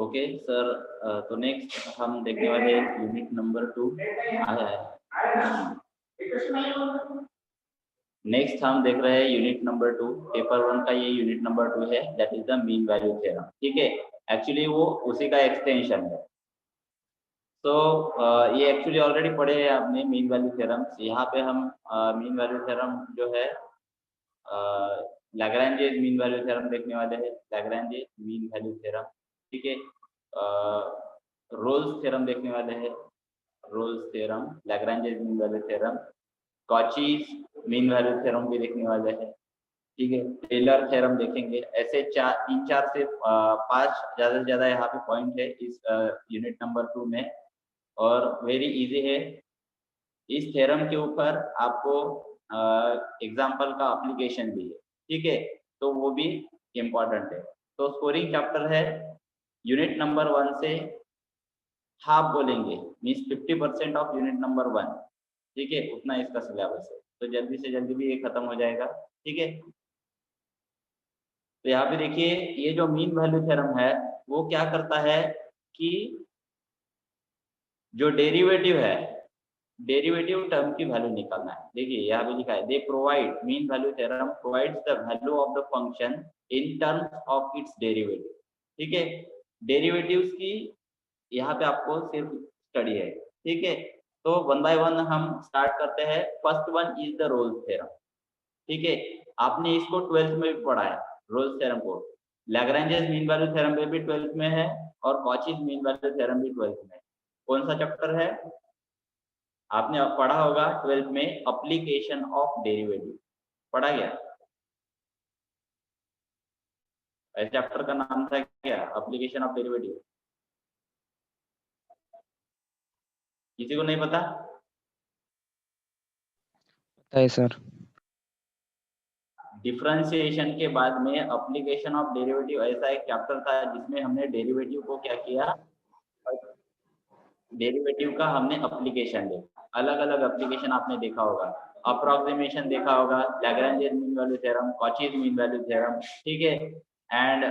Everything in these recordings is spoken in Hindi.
ओके सर, तो नेक्स्ट हम देखने वाले यूनिट नंबर 2 आया है। नेक्स्ट हम देख रहे हैं यूनिट नंबर 2। पेपर 1 का ये यूनिट नंबर 2 है, that is the mean value theorem. ठीक है, एक्चुअली वो उसी का एक्सटेंशन है। तो ये एक्चुअली ऑलरेडी पढ़े हैं आपने मीन वैल्यू थ्योरम। यहाँ पे हम मीन वैल्यू थ्योरम जो है लैग्रेंज मीन वैल्यू थ्योरम देखने वाले हैं। लैग्रेंज मीन वैल्यू थ्योरम, ठीक है। रोल्स थ्योरम देखने वाले हैं। Rolle's theorem, Lagrange mean value theorem, Cauchy's mean value theorem भी देखने वाले हैं। ठीक है, टेलर थ्योरम देखेंगे। ऐसे 3-4 से 5 ज़्यादा से ज़्यादा यहाँ पे पॉइंट है इस यूनिट नंबर 2 में, और वेरी इजी है। इस थ्योरम के ऊपर आपको एग्जाम्पल का एप्लीकेशन भी है। ठीक है, तो वो भी इम्पोर्टेंट है। तो स्कोरिंग चैप्टर है, यूनिट नंबर 1 से हाफ बोलेंगे, मीन्स 50% ऑफ यूनिट नंबर 1। ठीक है, उतना इसका सिलेबस है, तो जल्दी से जल्दी भी ये खत्म हो जाएगा। ठीक है, तो यहाँ पे देखिए, ये जो मीन वैल्यू थ्योरम है वो क्या करता है कि जो डेरिवेटिव है, डेरिवेटिव टर्म की वैल्यू निकालना है। देखिए यहाँ पे लिखा है, they provide, mean value theorem provides the value of the function in terms of its derivative. ठीक है, डेरिवेटिव्स की यहाँ पे आपको सिर्फ स्टडी है। ठीक है, तो 1 बाय 1 हम स्टार्ट करते हैं। First one is the Rolle's theorem. ठीक है, आपने इसको 12th में भी पढ़ा है, रोल्स थ्योरम को। लैग्रेंजेस मीन वैल्यू थ्योरम भी 12th में है, और कॉचीज मीन वैल्यू थ्योरम भी 12th में है। कौन सा चैप्टर है? आपने पढ़ा होगा 12th में, एप्लीकेशन ऑफ डेरिवेटिव पढ़ा गया। इस चैप्टर का नाम था क्या? Application of derivative. किसी को नहीं पता? पता है सर। डिफरेंशिएशन के बाद में एप्लीकेशन ऑफ डेरिवेटिव ऐसा एक चैप्टर था जिसमें हमने डेरिवेटिव को क्या किया, डेरिवेटिव का हमने एप्लीकेशन देखा। अलग अलग एप्लीकेशन आपने देखा होगा, अप्रोक्सीमेशन देखा होगा, Lagrange mean value theorem, Cauchy's mean value theorem. ठीक है, एंड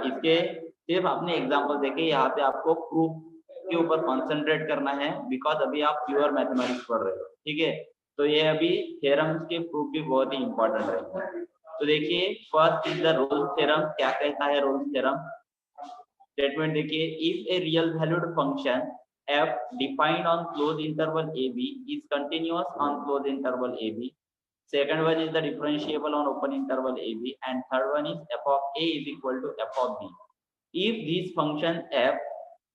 इसके सिर्फ आपने एग्जांपल देखे। यहाँ पे आपको प्रूफ के ऊपर कंसंट्रेट करना है, बिकॉज अभी आप प्योर मैथमेटिक्स पढ़ रहे हो। ठीक है, तो ये अभी थ्योरम्स के प्रूफ भी बहुत ही इंपॉर्टेंट रहेंगे। तो देखिए, first is the Rolle's theorem. क्या कहता है रोल्स थ्योरम? स्टेटमेंट देखिए, if a real valued function f defined on closed interval ab is continuous on closed interval ab, second one is the differentiable on open interval ab, and third one is f of a is equal to f of b. If these functions f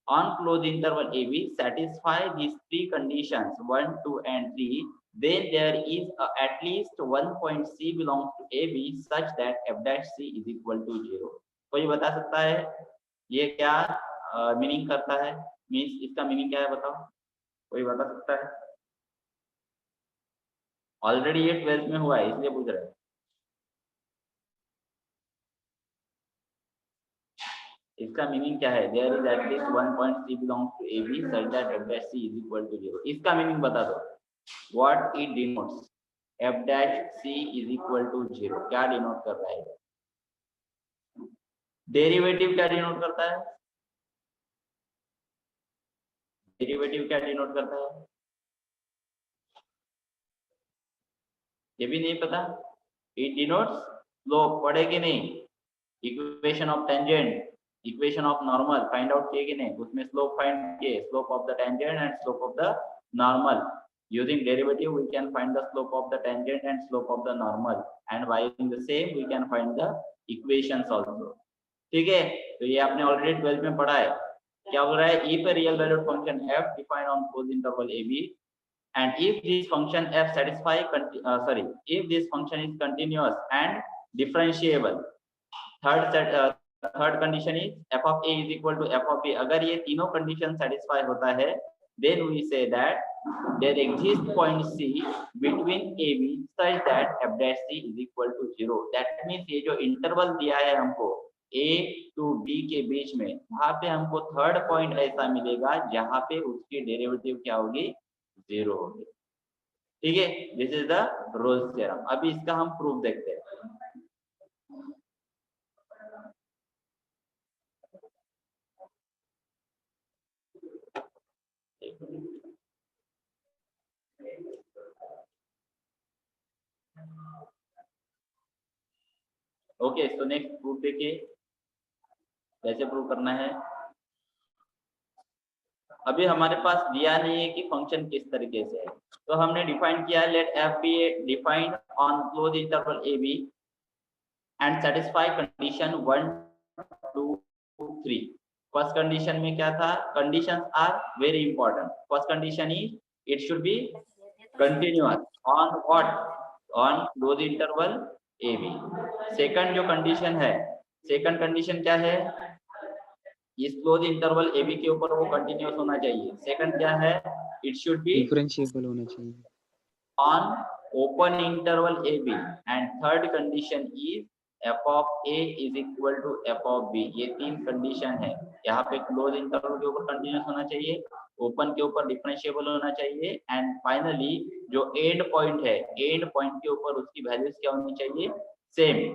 on closed interval ab satisfy these three conditions 1, 2 and 3, then there is at least one point c belongs to ab such that f dash c is equal to 0. कोई बता सकता है ये क्या मीनिंग करता है? मीन्स इसका मीनिंग क्या है, बताओ, कोई बता सकता है? ऑलरेडी ये 12th में हुआ है, इसलिए पूछ रहे हैं। इसका मीनिंग क्या है? There is at least one point C belongs to A B such that F dash C is equal to 0। इसका मीनिंग बता दो, what it denotes. F dash C is equal to 0 क्या डिनोट कर रहा है? डेरिवेटिव क्या डिनोट करता है? डेरिवेटिव क्या डिनोट करता है? ये भी नहीं पता? It denotes slope. पढ़े कि नहीं? Equation of tangent, equation of normal find out किए कि नहीं? उसमें स्लोप फाइंड किए, slope of the tangent and slope of the normal. Using derivative we can find the slope of the tangent and slope of the normal, and by using the same we can find the equations also. ठीक है, तो ये आपने ऑलरेडी 12th में पढ़ा है। क्या बोल रहा है? if a real valued function f defined on closed interval ab, and if this function f satisfy if this function is continuous and differentiable, third condition is f of a is equal to f of a। अगर ये तीनों कंडीशन सेटिस्फाई होता है, then we say that there exists point c between ab such that f dash c is equal to 0। that means ये जो इंटरवल दिया है हमको a to b के बीच में, वहां पे हमको थर्ड पॉइंट ऐसा मिलेगा जहां पे उसकी डेरिवेटिव क्या होगी? 0 होगी। ठीक है, this is the Rolle's theorem. अभी इसका हम प्रूफ देखते हैं। ओके, तो नेक्स्ट प्रूफ देखिए कैसे प्रूव करना है। अभी हमारे पास दिया नहीं है कि फंक्शन किस तरीके से है, तो हमने डिफाइन किया let F be defined on close interval A B and satisfy condition 1 2 3। First condition में क्या था, conditions are very important. First condition is it should be continuous on what, on close interval A B. Second जो कंडीशन है, सेकंड कंडीशन क्या है, इस क्लोज इंटरवल ए बी के ऊपर वो कंटिन्यूअस होना चाहिए। सेकंड क्या है, इट शुड बी डिफरेंशिएबल होना चाहिए on open interval AB, and third condition is f of A is equal to f of B। ये तीन कंडीशन है। यहाँ पे क्लोज इंटरवल के ऊपर कंटिन्यूअस होना चाहिए, ओपन के ऊपर डिफरेंशिएबल होना चाहिए, एंड फाइनली जो एंड पॉइंट है, एंड पॉइंट के ऊपर उसकी वैल्यूज क्या होनी चाहिए, सेम।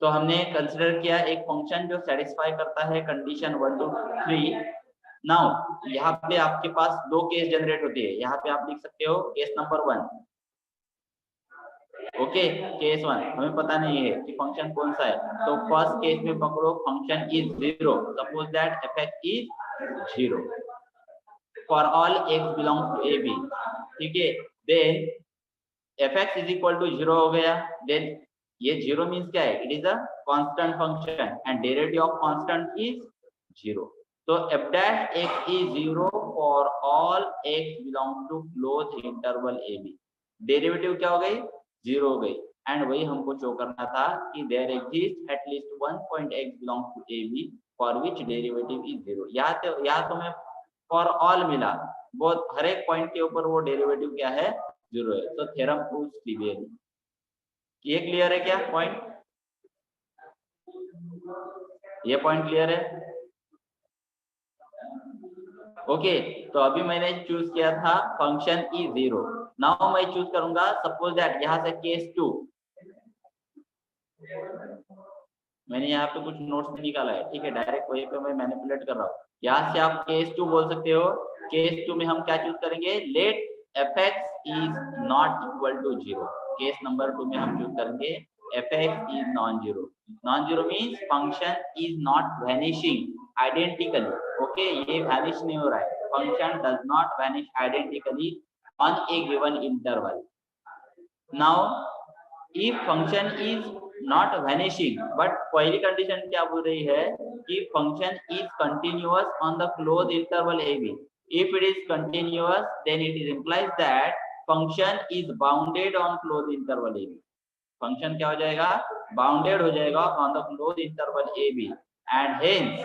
तो हमने कंसिडर किया एक फंक्शन जो सेटिस्फाई करता है कंडीशन 1 2 3। नाउ यहाँ पे आपके पास दो केस जनरेट होती है। यहाँ पे आप लिख सकते हो केस नंबर 1। ओके, केस 1 हमें पता नहीं है कि फंक्शन कौन सा है, तो फर्स्ट केस में पकड़ो function is 0। Suppose that f(x) is 0 for all x belongs to a b। ठीक है, then f(x) is equal to 0 हो गया। देन ये 0 मींस क्या है, it is a constant function and derivative of constant is 0। तो f(x) is 0 for all x belongs to close interval a b। Derivative क्या हो गई, 0 हो गई। एंड वही हमको शो करना था कि there exist at least one point x belongs to a b for which derivative is 0। यहाँ तो मैं फॉर ऑल मिला, वो हर एक पॉइंट के ऊपर वो डेरिवेटिव क्या है, 0 है। तो थ्योरम प्रूव्स क्लियरली। ये क्लियर है क्या पॉइंट, ये पॉइंट क्लियर है। ओके, तो अभी मैंने चूज किया था फंक्शन ई 0। नाउ मैं चूज करूंगा सपोज दैट यहाँ से केस 2। मैंने यहाँ पे कुछ नोट्स निकाला है, ठीक है, डायरेक्ट वही पे मैं मैनिपुलेट कर रहा हूँ। यहाँ से आप केस 2 बोल सकते हो। केस 2 में हम क्या चूज करेंगे, let f(x) is not equal to 0। Case number 2 में हम चूज करेंगे f(x) is non zero. Non zero means function is not vanishing identically. Okay, ये वैनिश नहीं हो रहा है, function does not vanish identically on a given interval. Now if function is not vanishing, but पहली कंडीशन क्या बोल रही है कि function is continuous on the closed interval A b. If it is continuous then it is implies that function is bounded on close interval A b. Function क्या हो जाएगा, बाउंडेड हो जाएगा on the closed interval A B. And hence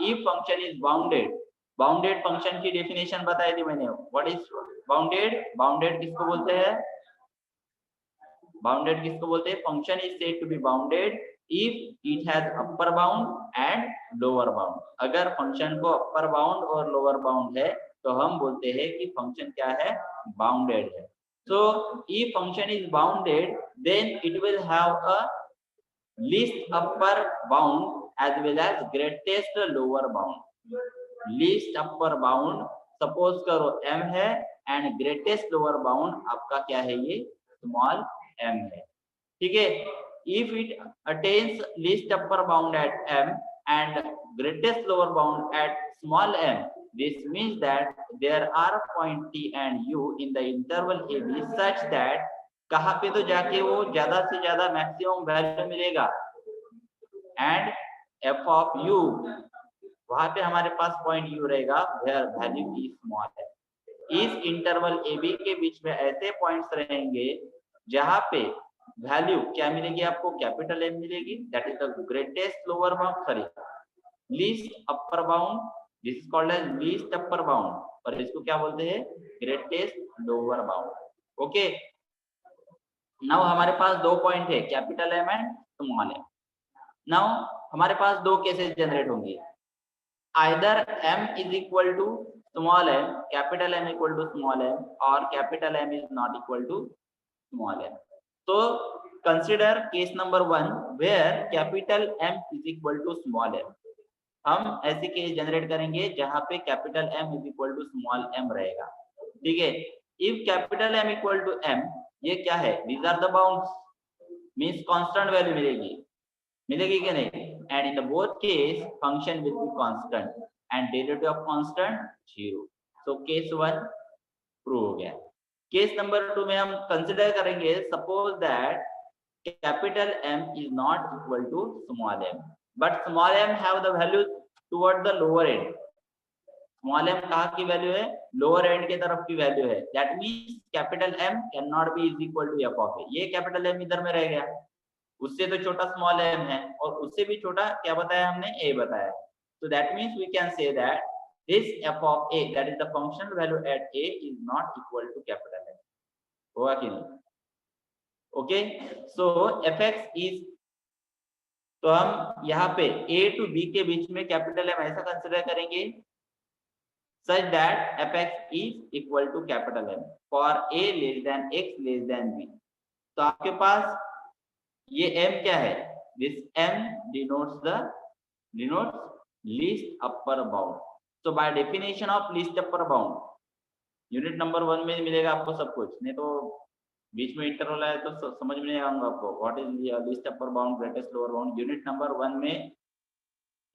if function is bounded, bounded function की डेफिनेशन बताई थी मैंने। व्हाट इज बाउंडेड, बाउंडेड किसको बोलते हैं, बाउंडेड किसको बोलते हैं, function is said to be bounded if it has upper bound and lower bound. अगर फंक्शन को अपर बाउंड और लोअर बाउंड है तो हम बोलते हैं कि फंक्शन क्या है, बाउंडेड है। So if function is bounded, then it will have a least upper bound as well as greatest lower bound। least upper bound suppose करो m है एंड greatest lower bound आपका क्या है, ये small m है। ठीक है, if it attains least upper bound at m and greatest lower bound at small m, this means that there are point t and u in the interval ab such that कहाँ पे तो जाके वो ज्यादा से ज्यादा मैक्सिमम वैल्यू मिलेगा एंड f of u, वहां पे हमारे पास पॉइंट u रहेगा where value is small है। इस इंटरवल ab के बीच में ऐसे पॉइंट्स रहेंगे जहां पे वैल्यू क्या मिलेगी आपको, कैपिटल M मिलेगी, that is the greatest lower bound, sorry least upper bound, this is called as least upper bound, और इसको क्या बोलते हैं, greatest lower bound. Okay, now हमारे पास दो पॉइंट है, capital M and small m। Now हमारे पास दो केसेस जनरेट होंगे, either m is equal to small m, capital M equal to small m, और capital M is not equal to small m। तो consider case number 1 where capital M is equal to small m। हम ऐसे केस जनरेट करेंगे जहां पे capital M is equal to small m रहेगा। ठीक है, if capital M equal to m, ये क्या है, these are the bounds, means constant value मिलेगी। मिलेगी कि नहीं? And in the both case function will be constant and derivative of constant 0. So case 1 prove हो गया. केस नंबर 2 में हम कंसिडर करेंगे, suppose that capital M is not equal to small m, but small m have the value toward the lower end. Small m कहाँ की वैल्यू है? लोअर एंड के तरफ की वैल्यू है. That means capital M can not be is equal to f of a. ये कैपिटल M इधर में रह गया, उससे तो छोटा स्मॉल m है और उससे भी छोटा क्या बताया हमने? a बताया. so that means we can say that this f of a, that is the functional value at a, is not equal to capital M. होगा कि नहीं? ओके, सो fx इज, तो हम यहाँ पे a to b के बीच में कैपिटल M ऐसा कंसिडर करेंगे such that fx is equal to capital M for a less than x less than b. तो आपके पास ये m क्या है? This m denotes least upper bound. So by definition of least upper bound, unit number 1 में मिलेगा आपको सब कुछ, नहीं तो बीच में इंटरवल है तो समझ में नहीं आऊंगा आपको. What is least upper bound, greatest lower bound, unit number 1 में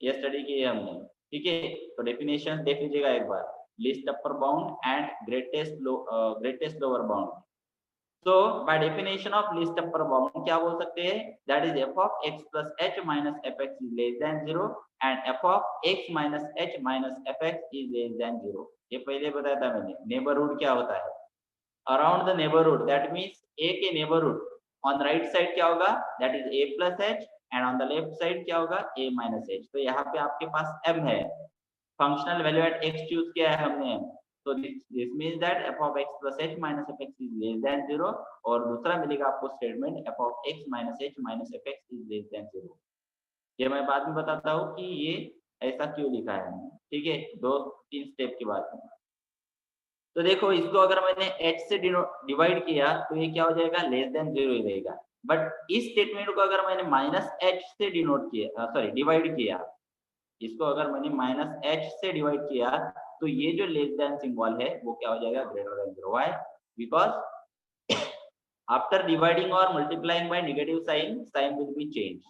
ये स्टडी की है हमने. ठीक है, तो डेफिनेशन देख लीजिएगा एक बार. Least upper bound and greatest lower bound. So by definition of least upper bound क्या बोल सकते हैं? That is f of x plus h minus fx is less than 0 and f of x minus h minus fx is less than 0. ये पहले बताया था मैंने. नेबरहुड क्या होता है? Around the neighbourhood, that means a के नेबरहुड ऑन राइट साइड क्या होगा? That is a plus h and on the left side क्या होगा? a minus h. तो यहाँ पे आपके पास m है, functional value at x choose किया है हमने. तो this means that f of x plus h minus fx is less than 0. और दूसरा मिलेगा आपको statement f of x minus h minus fx is less than 0. ये मैं बाद में बताता हूँ कि ये ऐसा क्यों लिखा है हमने. ठीक है, 2-3 स्टेप के बाद में. तो देखो इसको अगर मैंने h से डिवाइड किया तो ये क्या हो जाएगा? लेस देन 0 ही रहेगा. बट इस स्टेटमेंट को अगर मैंने माइनस h से डिनोट किया, सॉरी डिवाइड किया, इसको अगर मैंने माइनस h से डिवाइड किया तो ये जो लेस देन सिंबल है वो क्या हो जाएगा? Greater than 0. Why? Because after dividing और multiplying by negative sign, sign will be change.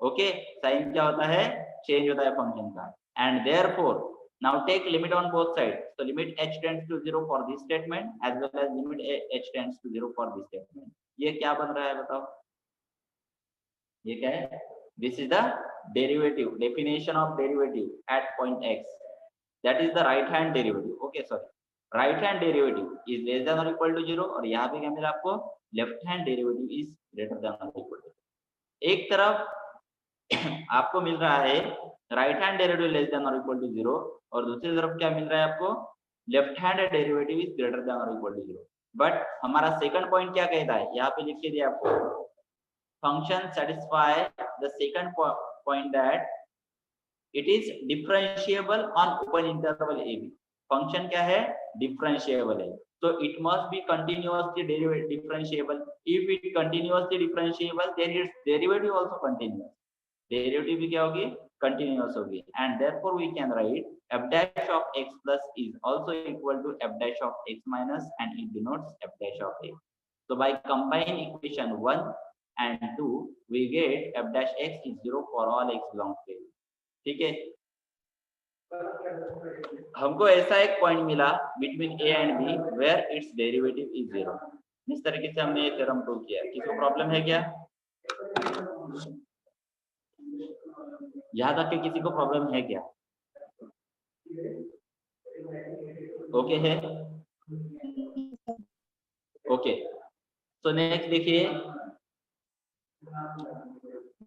Okay, sign क्या होता है? चेंज होता है फंक्शन का. And therefore now take limit on both sides. So limit h tends to 0 for this statement as well as limit h tends to 0 for this statement. ये क्या बन रहा है बताओ? ये क्या है? This is the derivative, definition of derivative at point x. That is the right hand derivative. Okay, sorry. Right hand derivative is less than or equal to 0 और यहाँ पे क्या मिला आपको? Left hand derivative is greater than or equal to 0. एक तरफ आपको मिल रहा है right hand derivative less than और इक्वल टू 0 और दूसरी तरफ क्या मिल रहा है आपको? Left hand derivative is greater than और इक्वल टू 0. बट हमारा सेकंड पॉइंट क्या कहता है? यहाँ पे लिख के दिया आपको, function satisfy the second point that it is differentiable on open interval A b. Function क्या है? डिफरेंशिएबल है, तो it must be continuously differentiable. If it continuously differentiable then its derivative also continuous. Derivative भी क्या होगी? कंटिन्यूअस होगी. And therefore we can write f dash of x plus is also equal to f dash of x minus and it denotes f dash of x. So by combining equation 1 and 2 we get f dash x is 0 for all x belongs to a. ठीक है, हमको ऐसा एक पॉइंट मिला between a and b where its derivative is 0. इस तरीके से हमने ये थ्योरम प्रूव किया. किसी को प्रॉब्लम है क्या? यहाँ तक के किसी को प्रॉब्लम है क्या? ओके है? ओके, तो नेक्स्ट देखिए,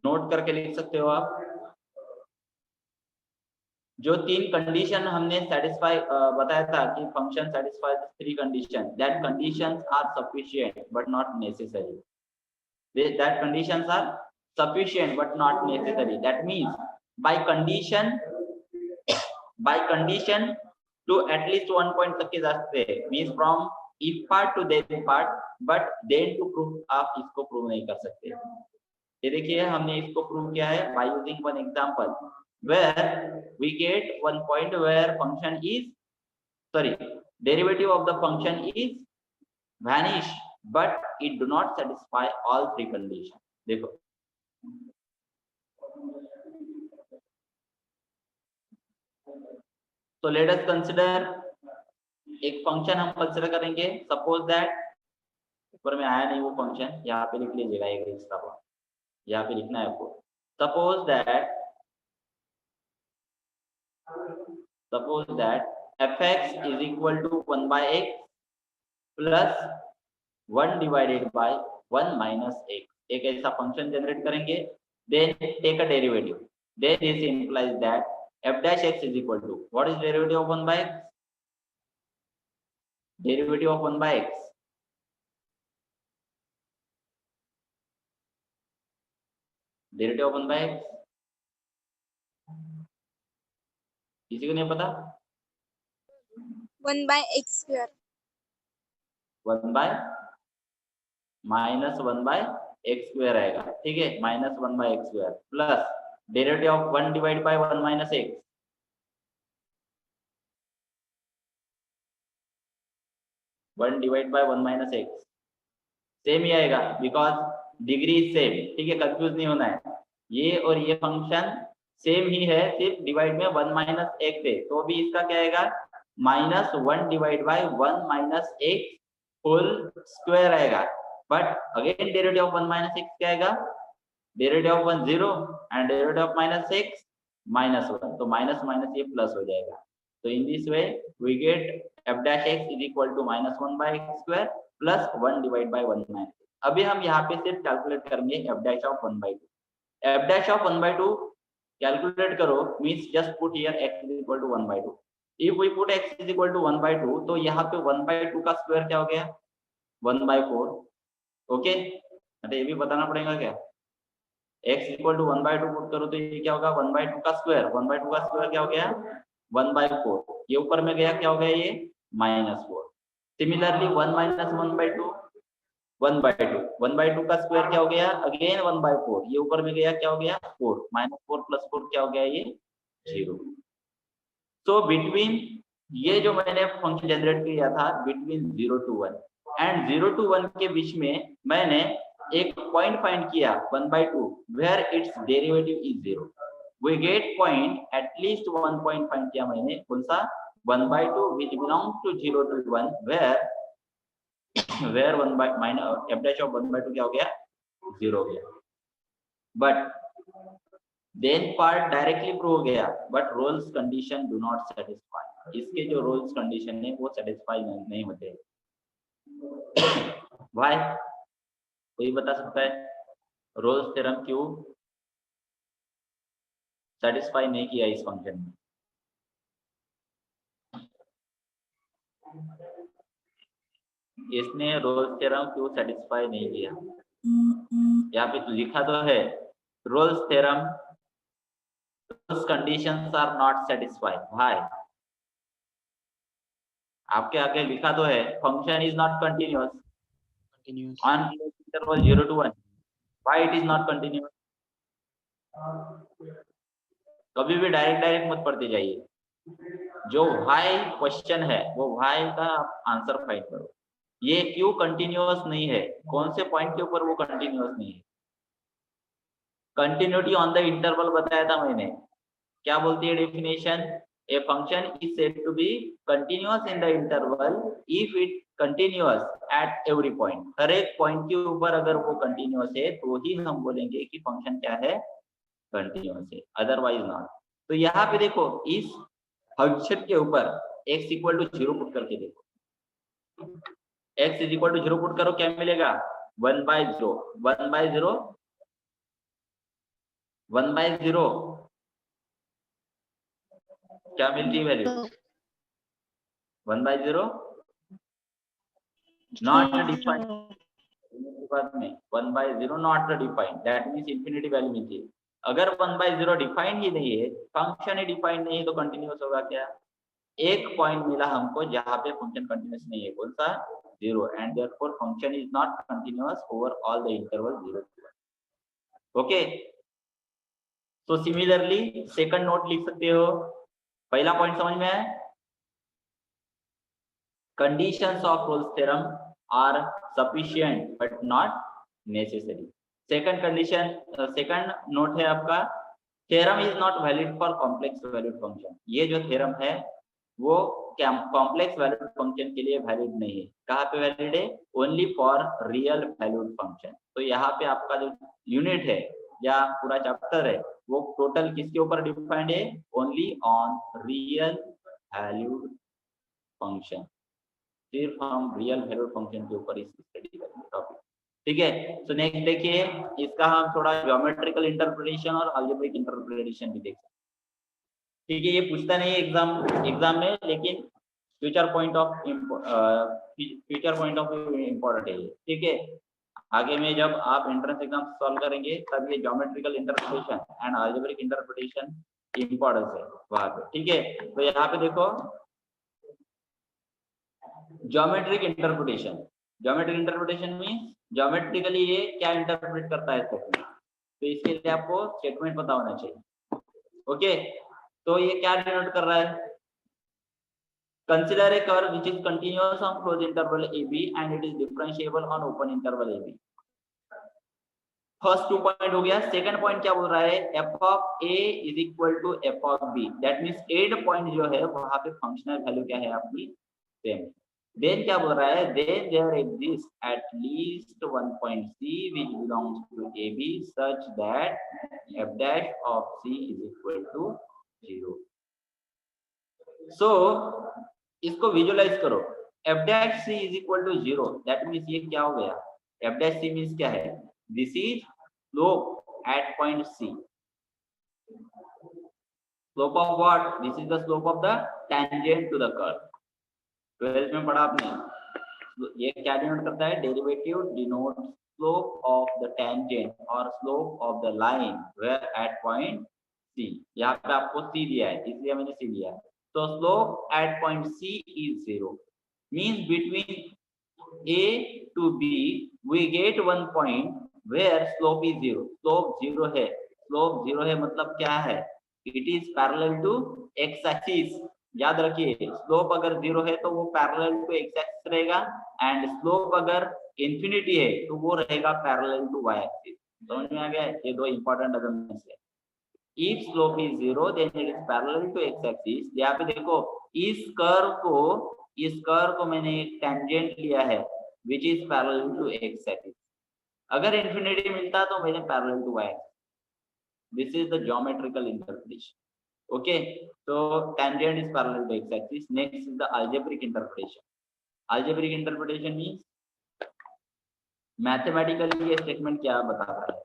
नोट करके लिख सकते हो आप. जो 3 कंडीशन हमने सेटिस्फाई बताया था कि function satisfy 3 condition, that conditions are sufficient but not necessary. That conditions are sufficient but not necessary. That means by condition to at least one point तक के जा सकते हैं, means from if part to then part, but then to prove आप इसको प्रूव नहीं कर सकते. ये देखिए हमने इसको प्रूव किया है by using one example where we get one point where function is, sorry, derivative of the function is vanish but it do not satisfy all 3 conditions. देखो तो लेट अस कंसिडर, एक फंक्शन हम कंसिडर करेंगे। सपोज दैट, ऊपर में आया नहीं वो फंक्शन, यहाँ पे लिख लीजिएगा एक एक्स्ट्रा वन, यहाँ पे लिखना है आपको। Suppose that fx is equal to 1 by x plus 1 divided by 1 minus x, एक ऐसा फंक्शन जनरेट करेंगे। Then take a derivative, then this implies that f dash x is equal to, what is derivative of 1 by x? Derivative of 1 by x, derivative of 1 by x, किसी को नहीं पता? 1 by x square, 1 by minus 1 by x square आएगा, ठीक है, minus 1 by x square plus derivative of 1 divide by 1 minus x, 1 divide by 1 minus x same ही आएगा, बिकॉज डिग्री सेम, ठीक है, कंफ्यूज नहीं होना है। ये और ये फंक्शन सेम ही है, सिर्फ डिवाइड में 1 माइनस x है, तो भी इसका क्या आएगा, minus 1 divide by 1 minus x whole square आएगा। But again derivative of 1 minus x क्या आएगा, derivative of 1 0 and derivative of minus x minus 1, तो माइनस माइनस ये प्लस हो जाएगा। तो in this way we get f dash x is equal to minus 1 by x square plus 1 divided by 1 minus। अभी हम यहाँ पे सिर्फ कैलकुलेट करेंगे f dash of 1 by 2। f dash of 1 by 2 calculate करो means just put here x is equal to 1 by 2। If we put x is equal to 1 by 2, तो यहाँ पे 1 by 2 का स्क्वायर क्या हो गया, 1 by 4। ओके, ये भी बताना पड़ेगा क्या, x equal to 1 by 2 put करो तो ये क्या होगा, 1 by 2 का स्क्वायर, 1 by 2 का स्क्वायर क्या हो गया, 1 by 4, ये ऊपर में गया क्या हो गया, ये -4। Similarly 1 minus 1 by 2, 1 by 2, 1 by 2 का स्क्वायर क्या हो गया, अगेन 1 by 4, ये ऊपर में गया क्या हो गया, 4, -4 + 4 क्या हो गया, ये 0। सो बिटवीन, ये जो मैंने फंक्शन जनरेट किया था बिटवीन 0 to 1 एंड 0 to 1 के बीच में मैंने एक पॉइंट फाइंड किया 1 by 2 where its derivative is 0। We get point, at least 1 point find किया मैंने, कौन सा, 1 by 2 which belongs to 0 to 1 where 1 by minus f dash of 1 by 2 क्या हो गया, 0 हो गया। But then part directly prove हो गया, but Rolle's condition do not satisfy, इसके जो रोल्स कंडीशन है वो सेटिस्फाई नहीं होते। व्हाई, कोई बता सकता है, रोल्स थ्योरम क्यों सेटिस्फाई नहीं किया इस फंक्शन में? इसने रोल्स थ्योरम क्यों सेटिस्फाई नहीं किया? यहाँ पे तो लिखा तो है Rolle's theorem, Rolle's conditions are not satisfied. Why? आपके आगे लिखा तो है function is not continuous on interval 0 to 1। Why it is not continuous? कभी भी डायरेक्ट मत पढ़ते जाइए, जो व्हाई क्वेश्चन है वो व्हाई का आंसर फाइंड करो। ये क्यों कंटिन्यूअस नहीं है, कौन से पॉइंट के ऊपर वो कंटिन्यूअस नहीं है? कंटिन्यूटी ऑन द इंटरवल बताया था मैंने, क्या बोलती है definition, a function is said to be continuous in the interval if it continuous at every point. हर एक पॉइंट के ऊपर अगर वो कंटिन्यूअस है तो ही हम बोलेंगे कि फंक्शन क्या है, कंटिन्यूअस है, अदरवाइज नॉट। तो यहाँ पे देखो इस फंक्शन के ऊपर x इक्वल टू 0 पुट करके देखो, x is equal to 0 put करो, क्या मिलेगा, 1 by 0, 1 by 0, 1 by 0 क्या मिलती है वैल्यू, 1 by 0 नॉट डिफाइंड, बाद में 1 by 0 not defined, that means infinity value मिलती है। अगर 1 by 0 डिफाइंड ही नहीं है, फंक्शन ही डिफाइंड नहीं है, तो कंटिन्यूअस होगा क्या? एक पॉइंट मिला हमको जहां पे फंक्शन कंटिन्यूअस नहीं है, कौन सा, 0, and therefore function is not continuous over all the interval 0 to 1। Okay, तो सिमिलरली सेकंड नोट लिख सकते हो। पहला पॉइंट समझ में आया, conditions of Rolle's theorem are sufficient but not necessary. Second condition, second note है आपका, theorem is not valid for complex valued function. ये जो थ्योरम है वो कॉम्प्लेक्स वैल्यूड फंक्शन के लिए वैलिड नहीं है। कहाँ पे वैलिड है? Only for real valued function. तो यहाँ पे आपका जो यूनिट है या पूरा चैप्टर है वो टोटल किसके ऊपर डिपेंड है? Only on real valued function. सिर्फ हम रियल वैल्यूड फंक्शन के ऊपर स्टडी करेंगे टॉपिक। ठीक है, तो नेक्स्ट देखिए, इसका हम थोड़ा ज्योमेट्रिकल इंटरप्रिटेशन और अलजेब्रिक इंटरप्रिटेशन भी देख सकते हैं। ठीक है, ये पूछता नहीं है एग्जाम में, लेकिन future point of view important है। ठीक है, आगे में जब आप एंट्रेंस एग्जाम सॉल्व करेंगे तब ये geometrical interpretation and algebraic interpretation importance है वहां पे। ठीक है, तो यहाँ पे देखो geometric interpretation. Geometric interpretation means geometrically ये क्या इंटरप्रेट करता है स्टेटमेंट, तो इसके लिए आपको स्टेटमेंट पता होना चाहिए। ओके, तो ये क्या डिनोट कर रहा है? Consider a curve which is continuous on close interval AB and it is differentiable on open interval AB। First 2 point हो गया। सेकंड पॉइंट क्या बोल रहा है? f of a is equal to f of b। That means end point जो है वहां पे फंक्शनल वैल्यू क्या है आपकी? सेम। देन क्या बोल रहा है? Then there exist at least one point c which belongs to AB such that f dash of c is equal to 0। सो इसको विजुअलाइज करो। f dash c is equal to 0। That means ये क्या हो गया? f dash c मींस क्या है? This is slope at point C। Slope of what? This is the slope of the tangent to the curve. 12th में पढ़ा आपने। ये क्या डिनोट करता है? Derivative denote slope of the tangent और slope of the line where at point C। यहाँ पे आपको C दिया है इसलिए मैंने C दिया है। तो slope at point C is 0 means between A to B we get one point where slope is 0। Slope 0 है। स्लोप 0 है मतलब क्या है? It is parallel to x axis. याद रखिए, स्लोप अगर 0 है तो वो पैरेलल टू x एक्सिस रहेगा, एंड स्लोप अगर इंफिनिटी है तो वो रहेगा पैरेलल टू y एक्सिस। समझ में आ गया? ये दो इंपॉर्टेंट असम्पशंस है। If slope is 0 then it is parallel to x axis। यहाँ पे देखो इस कर्व को मैंने एक टेंजेंट लिया है which is parallel to x axis। अगर इंफिनिटी मिलता तो मैंने parallel to y। This is the geometrical interpretation. Okay, तो tangent is parallel to x axis। Next is the algebraic interpretation. Algebraic interpretation means mathematically ये स्टेटमेंट क्या बता रहा है।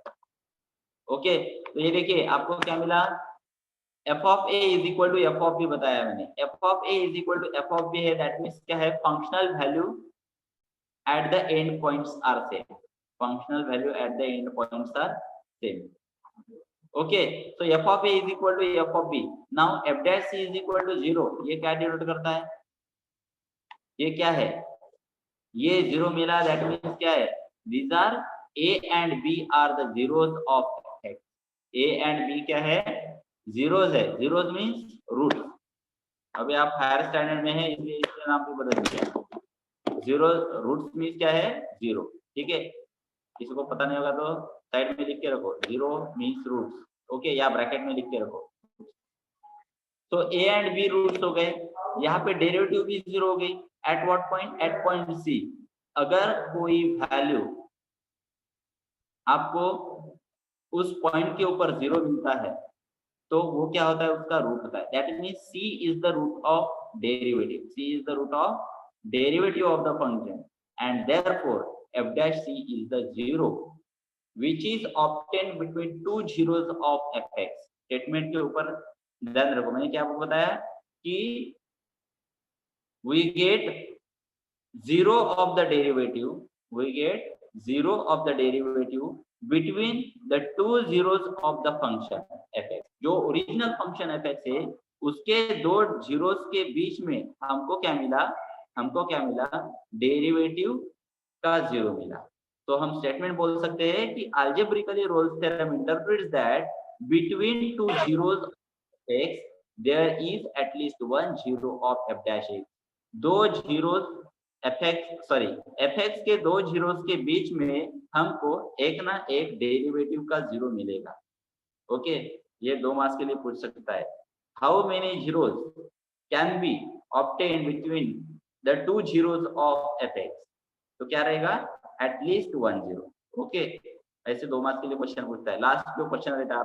ओके, तो ये देखिए आपको क्या मिला? f of a is equal to f of b बताया मैंने। f of a is equal to f of b है। दैट मींस क्या है? Functional value at the end points are same. Functional value at the end points are same. Okay, तो f of a is equal to f of b। Now f dash c is equal to 0। ये क्या डिनोट करता है? ये क्या है? ये 0 मिला, दैट मींस क्या है? These are a and b are the zeros of x। a and b क्या है? जीरोस है। Zeros means root. अभी आप हायर स्टैंडर्ड में है इसलिए इसका नाम भी बदल दिया। जीरो रूट्स मींस क्या है? 0। ठीक है, किसी को पता नहीं होगा तो साइड में लिख के रखो, 0 मींस रूट्स। ओके, या ब्रैकेट में लिख के रखो। तो a एंड b रूट्स हो गए। यहाँ पे डेरिवेटिव भी 0 हो गई। At what point? At point C। अगर कोई वैल्यू आपको उस पॉइंट के ऊपर 0 मिलता है तो वो क्या होता है? उसका रूट होता है। That means C is the root of derivative. C is the root of derivative of the function and therefore f dash C is the 0 which is obtained between two zeros of fx। Statement के ऊपर ध्यान रखो, मैंने क्या आपको बताया कि we get 0 of the derivative between the two zeros of the function fx। जो ओरिजिनल फंक्शन fx है उसके दो जीरोस के बीच में हमको क्या मिला? डेरिवेटिव का 0 मिला। तो हम स्टेटमेंट बोल सकते हैं कि algebraically Rolle's theorem interprets that between two zeros of x there is at least one zero of f dash x। दो जीरोस fx के दो जीरोस के बीच में हमको एक ना एक डेरिवेटिव का 0 मिलेगा। ओके, ये 2 मार्क्स के लिए पूछ सकता है। How many zeros can be obtain between the 2 zeros of fx? तो क्या रहेगा, एटलीस्ट 1 जीरो। ओके, ऐसे 2 मार्क्स के लिए क्वेश्चन पूछता है। लास्ट जो क्वेश्चन रहता है,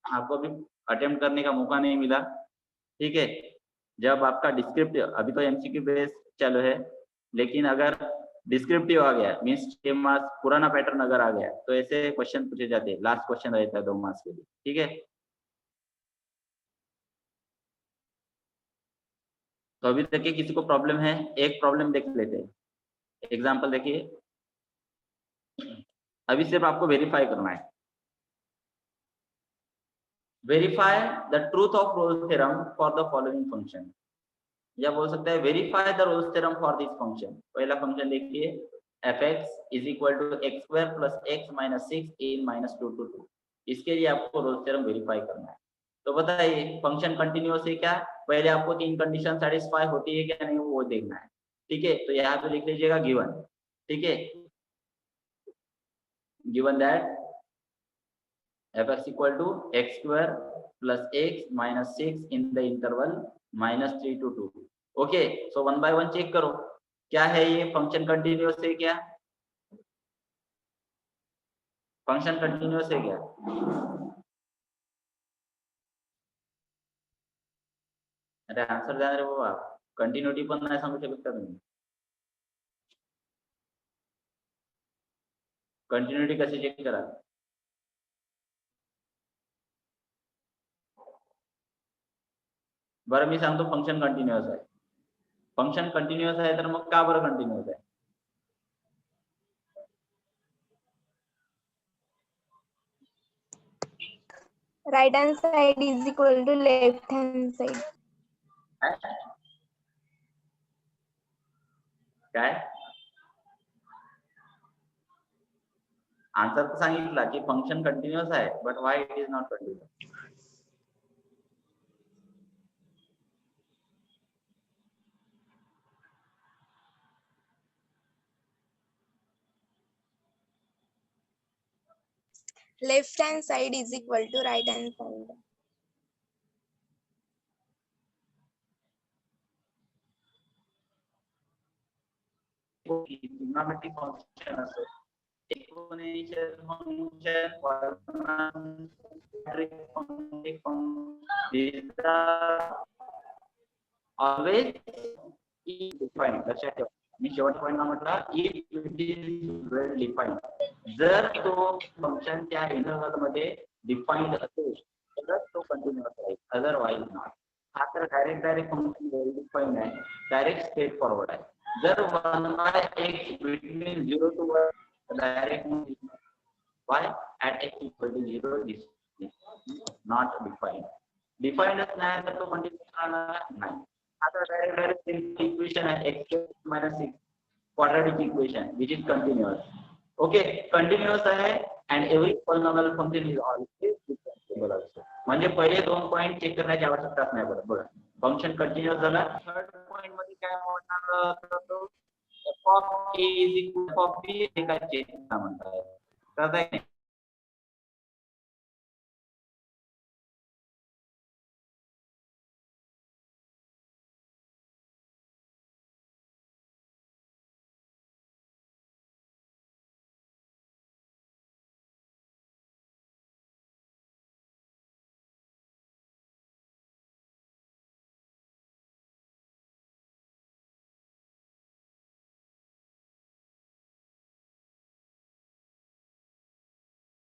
आपको अभी अटेम्प्ट करने का मौका नहीं मिला, ठीक है। जब आपका डिस्क्रिप्टिव, अभी तो एमसीक्यू बेस चालू है, लेकिन अगर डिस्क्रिप्टिव आ गया मीन्स 6 मार्क्स पुराना पैटर्न अगर आ गया तो ऐसे क्वेश्चन पूछे जाते हैं। लास्ट क्वेश्चन रहता है 2 मार्क्स के लिए, ठीक है। तो अभी तक के किसी को प्रॉब्लम है? एक प्रॉब्लम देख लेते हैं, एग्जाम्पल देखिए। अभी सिर्फ आपको वेरीफाई करना है। Verify the truth of Rolle's theorem for the following function, या बोल सकते हैं verify the Rolle's theorem for this function. पहला फंक्शन देखिए, fx is equal to x square plus x minus 6 in minus 2 to 2। इसके लिए आपको रोल्स थ्योरम वेरीफाई करना है। तो बताइए फंक्शन कंटिन्यूअस है क्या? पहले आपको 3 कंडीशन सेटिस्फाई होती है क्या नहीं वो देखना है, ठीक है। तो यहाँ पे लिख लीजिएगा गिवन, ठीक है। Given that fx equal to x square plus x minus 6 in the interval minus 3 to 2। Okay, so 1 by 1 check करो, क्या है ये फंक्शन कंटिन्यूअस है क्या? फंक्शन कंटिन्यूअस है क्या? अरे आंसर द्या रे बाबा, कंटिन्युटी पण नाही सांगू शकत का तुम्ही? कंटिन्युटी कशी चेक करा? बरं मी सांगतो फंक्शन कंटिन्यूअस आहे। फंक्शन कंटिन्यूअस आहे तर मग का बरं कंटिन्यूअस आहे? right hand side is equal to left hand side. काय आन्सर तर सांगितला की फंक्शन कंटिन्यूअस आहे, but why it is not continuous? Left hand side is equal to right hand side. Trigonometric function असो, exponential function, quadratic function, always defined. लक्षात ठेवा, मी शेवट पॉइंटला म्हटला if it is well defined. जर तो फंक्शन त्या इंटरवल मध्ये डिफाइंड असेल तरच तो कंटिन्यूअस राहील, अदरवाइज नॉट। हा तर डायरेक्ट फंक्शन वेल डिफाइंड आहे, डायरेक्ट स्ट्रेट फॉरवर्ड आहे। जर 1 by x between 0 to 1 direct y at x equal to 0 is not defined. Defined नाही तर तो कंटिन्यूअस राहणार नाही। आता डायरेक्ट इक्वेशन आहे x minus 6 quadratic equation which is continuous. Okay, continuous आहे and every polynomial function is always differentiable also. म्हणजे पहिले 2 पॉइंट चेक करण्याची आवश्यकताच नाही पडत। बघा फंक्शन कंटिन्यूअस झाला। थर्ड पॉइंट मध्ये काय होणार, f of a is equal to f of b हे काय चेक म्हणतात, कळतंय?